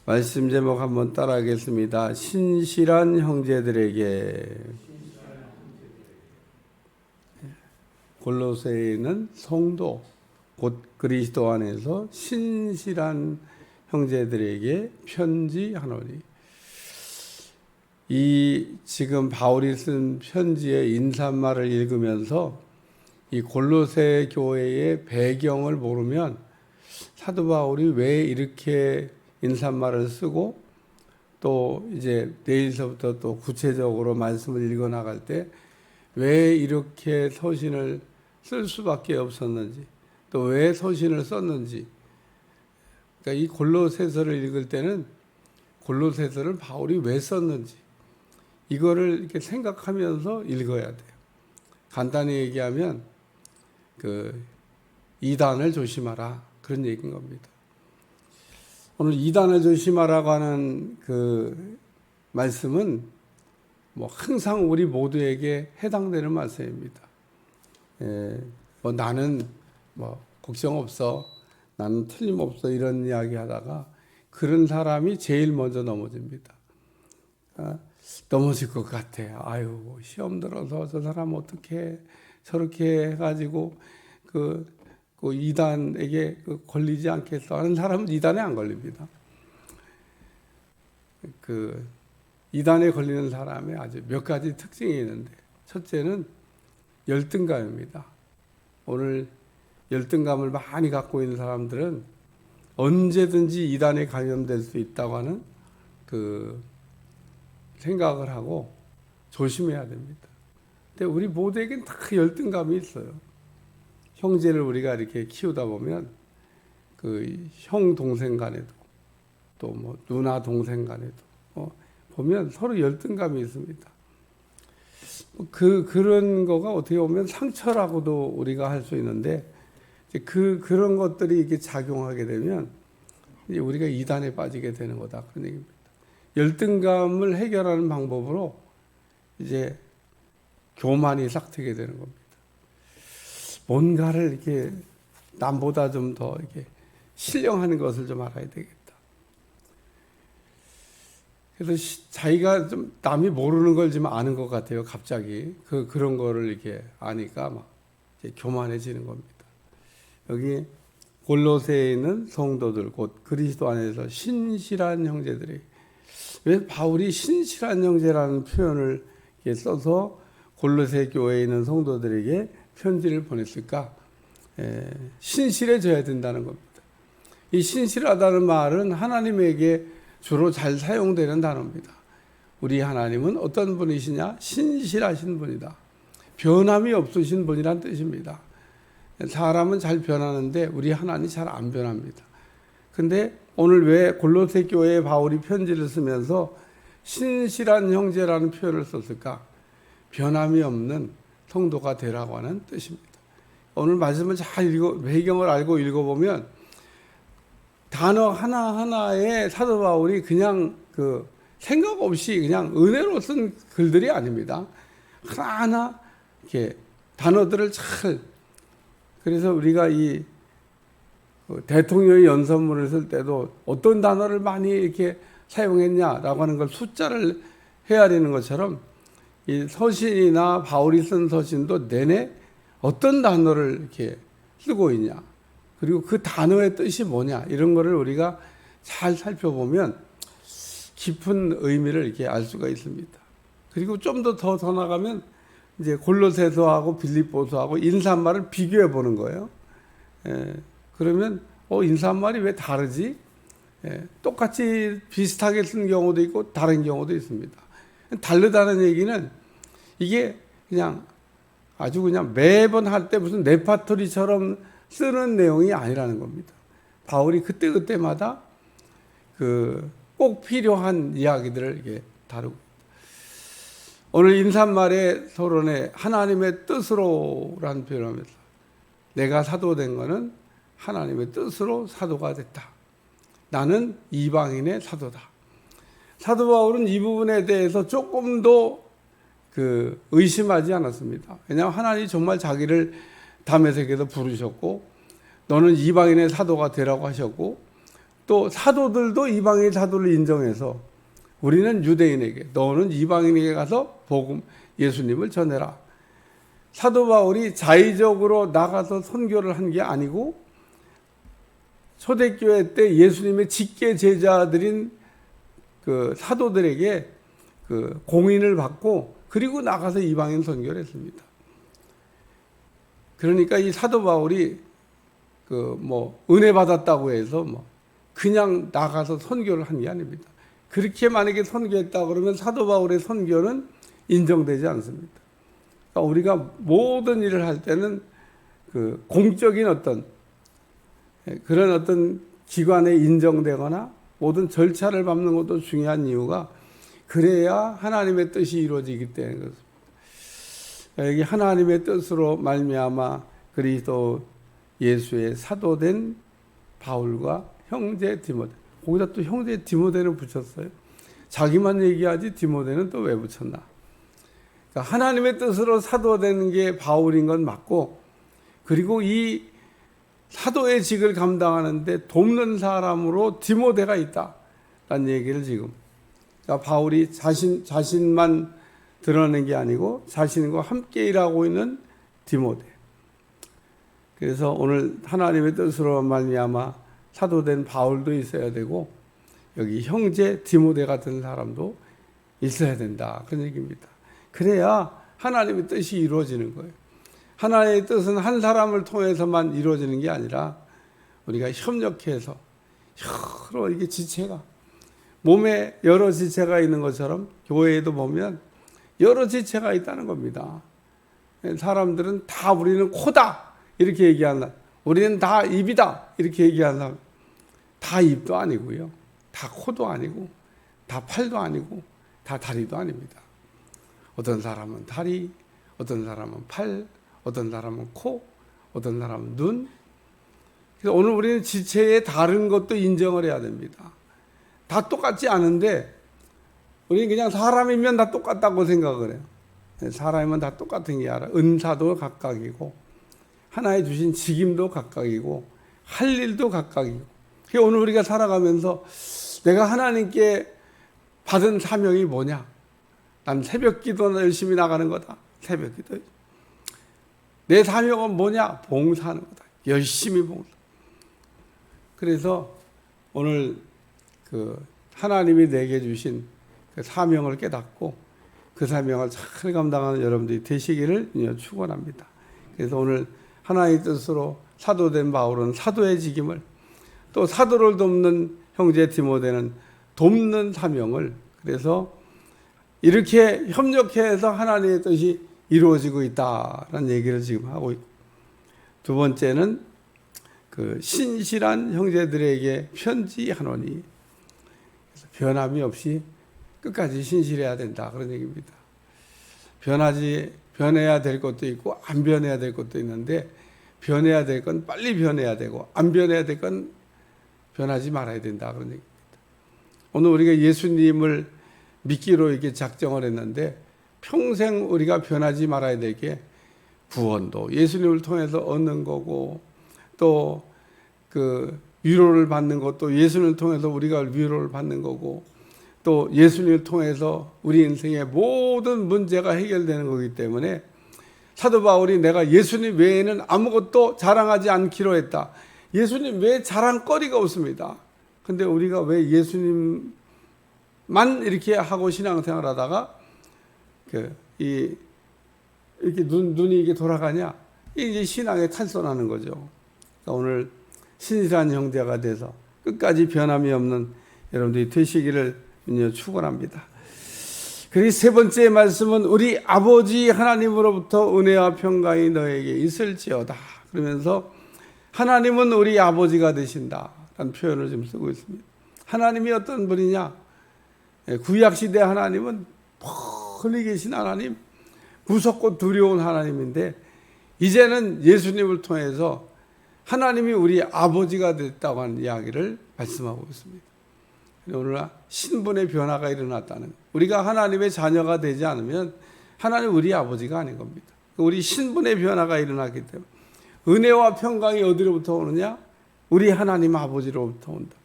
말씀 제목 한번 따라하겠습니다. 신실한 형제들에게. 골로새는 성도, 곧 그리스도 안에서 신실한 형제들에게 편지하노니. 이 지금 바울이 쓴 편지의 인사말을 읽으면서 이 골로새 교회의 배경을 모르면 사도 바울이 왜 이렇게 인사말을 쓰고 또 이제 내일서부터 또 구체적으로 말씀을 읽어 나갈 때 왜 이렇게 서신을 쓸 수밖에 없었는지, 또 왜 서신을 썼는지, 그러니까 이 골로새서를 읽을 때는 골로새서를 바울이 왜 썼는지 이거를 이렇게 생각하면서 읽어야 돼요. 간단히 얘기하면 이단을 조심하라, 그런 얘기인 겁니다. 오늘 이단을 조심하라고 하는 그 말씀은 항상 우리 모두에게 해당되는 말씀입니다. 나는 걱정 없어, 나는 틀림없어, 이런 이야기 하다가 그런 사람이 제일 먼저 넘어집니다. 넘어질 것 같아. 아유, 시험 들어서 저 사람 어떻게 저렇게 해가지고 그 이단에게 걸리지 않겠어 하는 사람은 이단에 안 걸립니다. 이단에 걸리는 사람의 아주 몇 가지 특징이 있는데, 첫째는 열등감입니다. 오늘 열등감을 많이 갖고 있는 사람들은 언제든지 이단에 감염될 수 있다고 하는 생각을 하고 조심해야 됩니다. 근데 우리 모두에겐 다 열등감이 있어요. 형제를 우리가 이렇게 키우다 보면 형 동생 간에도 또 누나 동생 간에도 보면 서로 열등감이 있습니다. 그런 거가 어떻게 보면 상처라고도 우리가 할 수 있는데, 그런 것들이 이렇게 작용하게 되면 이제 우리가 이단에 빠지게 되는 거다, 그런 얘기입니다. 열등감을 해결하는 방법으로 이제 교만이 싹트게 되는 겁니다. 뭔가를 이렇게 남보다 좀 더 이렇게 신령한 것을 좀 알아야 되겠다. 그래서 자기가 좀 남이 모르는 걸 좀 아는 것 같아요. 갑자기 그런 거를 이렇게 아니까 막 이제 교만해지는 겁니다. 여기 골로새에 있는 성도들, 곧 그리스도 안에서 신실한 형제들이, 왜 바울이 신실한 형제라는 표현을 써서 골로새 교회에 있는 성도들에게 편지를 보냈을까? 신실해져야 된다는 겁니다. 이 신실하다는 말은 하나님에게 주로 잘 사용되는 단어입니다. 우리 하나님은 어떤 분이시냐? 신실하신 분이다. 변함이 없으신 분이란 뜻입니다. 사람은 잘 변하는데 우리 하나님이 잘 안 변합니다. 근데 오늘 왜 골로새 교회에 바울이 편지를 쓰면서 신실한 형제라는 표현을 썼을까? 변함이 없는 성도가 되라고 하는 뜻입니다. 오늘 말씀을 잘 배경을 알고 읽어보면 단어 하나하나에 사도 바울이 그냥 생각 없이 그냥 은혜로 쓴 글들이 아닙니다. 하나하나 이렇게 단어들을 그래서 우리가 이 대통령의 연설문을 쓸 때도 어떤 단어를 많이 이렇게 사용했냐라고 하는 걸 숫자를 헤아리는 것처럼 이 서신이나 바울이 쓴 서신도 내내 어떤 단어를 이렇게 쓰고 있냐, 그리고 그 단어의 뜻이 뭐냐, 이런 거를 우리가 잘 살펴보면 깊은 의미를 이렇게 알 수가 있습니다. 그리고 좀 더 나가면 이제 골로새서하고 빌립보서하고 인사말을 비교해 보는 거예요. 그러면 인사말이 왜 다르지? 똑같이 비슷하게 쓴 경우도 있고 다른 경우도 있습니다. 다르다는 얘기는 이게 그냥 아주 그냥 매번 할 때 무슨 레파토리처럼 쓰는 내용이 아니라는 겁니다. 바울이 그때마다 꼭 필요한 이야기들을 이렇게 다루고, 오늘 인사말의 서론에 하나님의 뜻으로라는 표현을 하면서 내가 사도된 것은 하나님의 뜻으로 사도가 됐다. 나는 이방인의 사도다. 사도 바울은 이 부분에 대해서 조금도 의심하지 않았습니다. 왜냐하면 하나님이 정말 자기를 다메섹에서 부르셨고, 너는 이방인의 사도가 되라고 하셨고, 또 사도들도 이방인 사도를 인정해서 우리는 유대인에게, 너는 이방인에게 가서 복음 예수님을 전해라. 사도 바울이 자의적으로 나가서 선교를 한 게 아니고 초대교회 때 예수님의 직계 제자들인 그 사도들에게 그 공인을 받고 그리고 나가서 이방인 선교를 했습니다. 그러니까 이 사도 바울이 그 뭐 은혜 받았다고 해서 뭐 그냥 나가서 선교를 한 게 아닙니다. 그렇게 만약에 선교했다 그러면 사도 바울의 선교는 인정되지 않습니다. 그러니까 우리가 모든 일을 할 때는 그 공적인 어떤 그런 어떤 기관에 인정되거나 모든 절차를 밟는 것도 중요한 이유가 그래야 하나님의 뜻이 이루어지기 때문에 그렇습니다. 여기 하나님의 뜻으로 말미암아 그리스도 예수의 사도된 바울과 형제 디모데, 거기다 또 형제 디모데를 붙였어요. 자기만 얘기하지 디모데는 또 왜 붙였나? 그러니까 하나님의 뜻으로 사도되는 게 바울인 건 맞고, 그리고 이 사도의 직을 감당하는데 돕는 사람으로 디모데가 있다라는 얘기를 지금, 그러니까 바울이 자신만 드러낸 게 아니고 자신과 함께 일하고 있는 디모데. 그래서 오늘 하나님의 뜻으로 말미암아 사도된 바울도 있어야 되고 여기 형제 디모데 같은 사람도 있어야 된다, 그런 얘기입니다. 그래야 하나님의 뜻이 이루어지는 거예요. 하나님의 뜻은 한 사람을 통해서만 이루어지는 게 아니라 우리가 협력해서 여러 이게 지체가, 몸에 여러 지체가 있는 것처럼 교회에도 보면 여러 지체가 있다는 겁니다. 사람들은 다 우리는 코다 이렇게 얘기한다, 우리는 다 입이다 이렇게 얘기한다. 다 입도 아니고요, 다 코도 아니고, 다 팔도 아니고, 다 다리도 아닙니다. 어떤 사람은 다리, 어떤 사람은 팔, 어떤 사람은 코, 어떤 사람은 눈. 그래서 오늘 우리는 지체의 다른 것도 인정을 해야 됩니다. 다 똑같지 않은데 우리는 그냥 사람이면 다 똑같다고 생각을 해요. 사람이면 다 똑같은 게 아니라 은사도 각각이고 하나의 주신 직임도 각각이고 할 일도 각각이고. 그래서 오늘 우리가 살아가면서 내가 하나님께 받은 사명이 뭐냐? 난 새벽 기도 열심히 나가는 거다. 새벽 기도. 내 사명은 뭐냐? 봉사하는 거다. 열심히 봉사. 그래서 오늘 그 하나님이 내게 주신 그 사명을 깨닫고 그 사명을 잘 감당하는 여러분들이 되시기를 축원합니다. 그래서 오늘 하나님의 뜻으로 사도된 바울은 사도의 직임을, 또 사도를 돕는 형제 디모데는 돕는 사명을, 그래서 이렇게 협력해서 하나님의 뜻이 이루어지고 있다라는 얘기를 지금 하고 있고, 두 번째는 그 신실한 형제들에게 편지하노니, 변함이 없이 끝까지 신실해야 된다, 그런 얘기입니다. 변해야 될 것도 있고 안 변해야 될 것도 있는데, 변해야 될 건 빨리 변해야 되고 안 변해야 될 건 변하지 말아야 된다, 그런 얘기입니다. 오늘 우리가 예수님을 믿기로 이렇게 작정을 했는데 평생 우리가 변하지 말아야 될 게 구원도 예수님을 통해서 얻는 거고, 또 그 위로를 받는 것도 예수님을 통해서 우리가 위로를 받는 거고, 또 예수님을 통해서 우리 인생의 모든 문제가 해결되는 거기 때문에 사도 바울이 내가 예수님 외에는 아무것도 자랑하지 않기로 했다. 예수님 외에 자랑거리가 없습니다. 근데 우리가 왜 예수님만 이렇게 하고 신앙생활 하다가 이렇게 눈이 이게 돌아가냐? 이게 신앙에 탈선하는 거죠. 그러니까 오늘 신실한 형제가 돼서 끝까지 변함이 없는 여러분들이 되시기를 축원합니다. 그리고 세 번째 말씀은 우리 아버지 하나님으로부터 은혜와 평강이 너에게 있을지어다. 그러면서 하나님은 우리 아버지가 되신다라는 표현을 좀 쓰고 있습니다. 하나님이 어떤 분이냐? 구약시대 하나님은 멀리 계신 하나님, 무섭고 두려운 하나님인데 이제는 예수님을 통해서 하나님이 우리 아버지가 됐다고 하는 이야기를 말씀하고 있습니다. 오늘 신분의 변화가 일어났다는, 우리가 하나님의 자녀가 되지 않으면 하나님 우리 아버지가 아닌 겁니다. 우리 신분의 변화가 일어났기 때문에 은혜와 평강이 어디로부터 오느냐? 우리 하나님 아버지로부터 온다.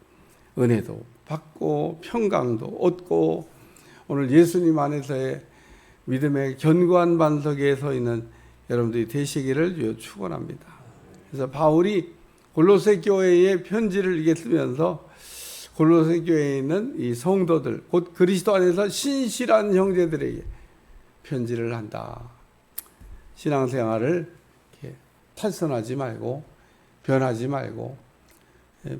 은혜도 받고 평강도 얻고 오늘 예수님 안에서의 믿음의 견고한 반석에 서 있는 여러분들이 되시기를 축원합니다. 그래서 바울이 골로새 교회에 편지를 이게 쓰면서 골로새 교회에 있는 이 성도들, 곧 그리스도 안에서 신실한 형제들에게 편지를 한다. 신앙생활을 이렇게 탈선하지 말고 변하지 말고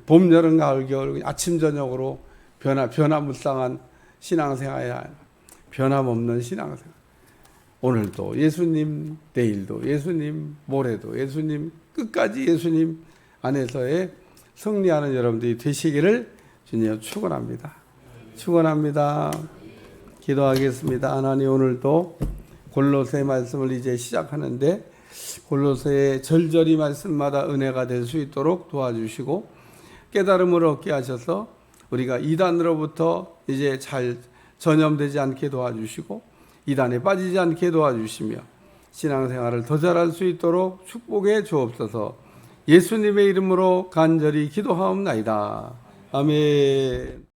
봄, 여름, 가을, 겨울 아침 저녁으로 변화무쌍한 신앙생활이 아니라 변함없는 신앙생활. 오늘도 예수님, 내일도 예수님, 모레도 예수님, 끝까지 예수님 안에서의 승리하는 여러분들이 되시기를 주님 축원합니다. 축원합니다. 기도하겠습니다. 하나님, 오늘도 골로새 말씀을 이제 시작하는데 골로새의 절절히 말씀마다 은혜가 될 수 있도록 도와주시고 깨달음을 얻게 하셔서 우리가 이단으로부터 이제 잘 전염되지 않게 도와주시고 이단에 빠지지 않게 도와주시며 신앙생활을 더 잘할 수 있도록 축복해 주옵소서. 예수님의 이름으로 간절히 기도하옵나이다. 아멘.